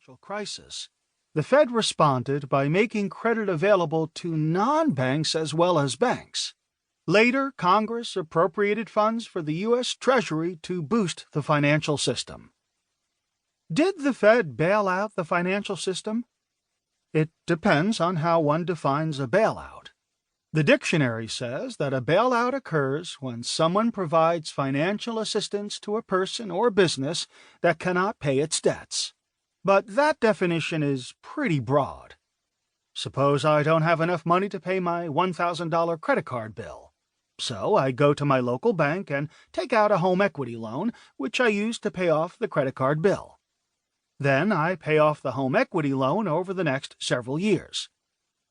financial crisis, the Fed responded by making credit available to non-banks as well as banks. Later, Congress appropriated funds for the U.S. Treasury to boost the financial system. Did the Fed bail out the financial system? It depends on how one defines a bailout. The dictionary says that a bailout occurs when someone provides financial assistance to a person or business that cannot pay its debts. But that definition is pretty broad. Suppose I don't have enough money to pay my $1,000 credit card bill. So I go to my local bank and take out a home equity loan, which I use to pay off the credit card bill. Then I pay off the home equity loan over the next several years.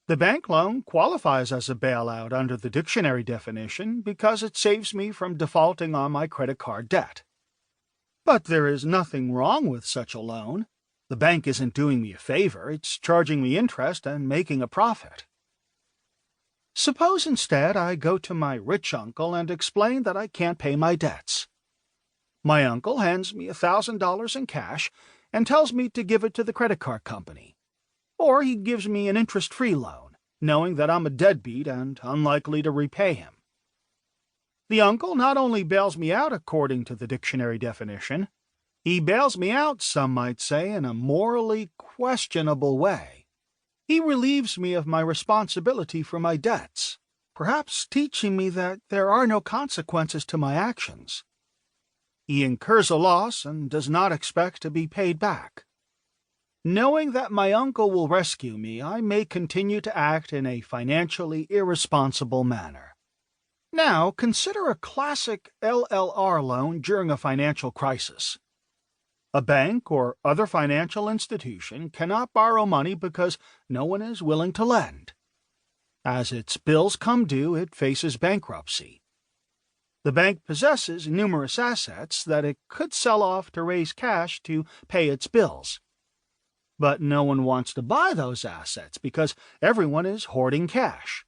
The bank loan qualifies as a bailout under the dictionary definition because it saves me from defaulting on my credit card debt. But there is nothing wrong with such a loan. The bank isn't doing me a favor, it's charging me interest and making a profit. Suppose instead I go to my rich uncle and explain that I can't pay my debts. My uncle hands me $1,000 in cash and tells me to give it to the credit card company. Or he gives me an interest-free loan, knowing that I'm a deadbeat and unlikely to repay him. The uncle not only bails me out according to the dictionary definition, he bails me out, some might say, in a morally questionable way. He relieves me of my responsibility for my debts, perhaps teaching me that there are no consequences to my actions. He incurs a loss and does not expect to be paid back. Knowing that my uncle will rescue me, I may continue to act in a financially irresponsible manner. Now, consider a classic LLR loan during a financial crisis. A bank or other financial institution cannot borrow money because no one is willing to lend. As its bills come due, it faces bankruptcy. The bank possesses numerous assets that it could sell off to raise cash to pay its bills. But no one wants to buy those assets because everyone is hoarding cash.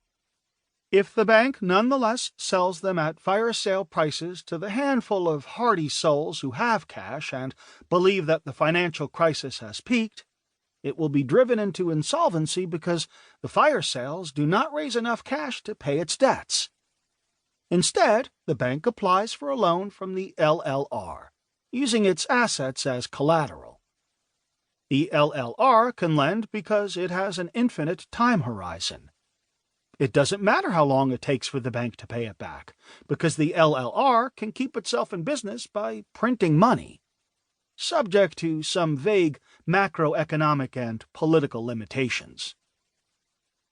If the bank nonetheless sells them at fire sale prices to the handful of hardy souls who have cash and believe that the financial crisis has peaked, it will be driven into insolvency because the fire sales do not raise enough cash to pay its debts. Instead, the bank applies for a loan from the LLR, using its assets as collateral. The LLR can lend because it has an infinite time horizon. It doesn't matter how long it takes for the bank to pay it back, because the LLR can keep itself in business by printing money, subject to some vague macroeconomic and political limitations.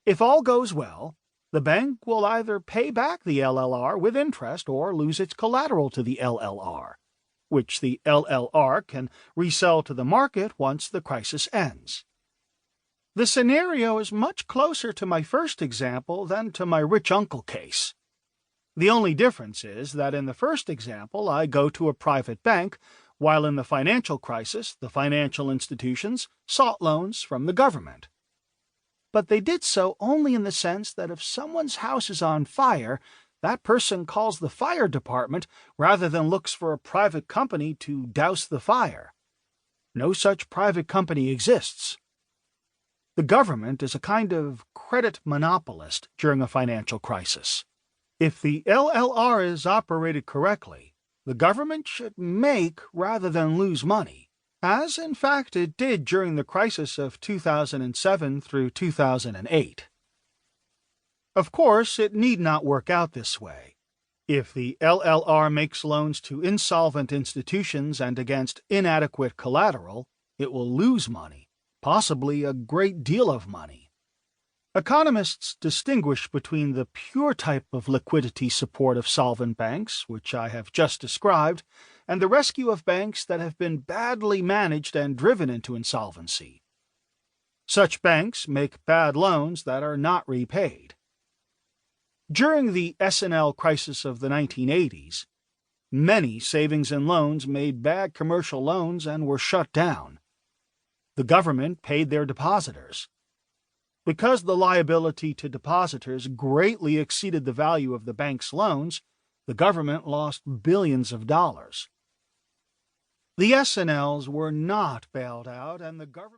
If all goes well, the bank will either pay back the LLR with interest or lose its collateral to the LLR, which the LLR can resell to the market once the crisis ends. The scenario is much closer to my first example than to my rich uncle case. The only difference is that in the first example I go to a private bank, while in the financial crisis the financial institutions sought loans from the government. But they did so only in the sense that if someone's house is on fire, that person calls the fire department rather than looks for a private company to douse the fire. No such private company exists. The government is a kind of credit monopolist during a financial crisis. If the LLR is operated correctly, the government should make rather than lose money, as in fact it did during the crisis of 2007 through 2008. Of course, it need not work out this way. If the LLR makes loans to insolvent institutions and against inadequate collateral, it will lose money, possibly a great deal of money. Economists distinguish between the pure type of liquidity support of solvent banks, which I have just described, and the rescue of banks that have been badly managed and driven into insolvency. Such banks make bad loans that are not repaid. During the S&L crisis of the 1980s, many savings and loans made bad commercial loans and were shut down. The government paid their depositors. Because the liability to depositors greatly exceeded the value of the bank's loans, the government lost billions of dollars. The S&Ls were not bailed out, and the government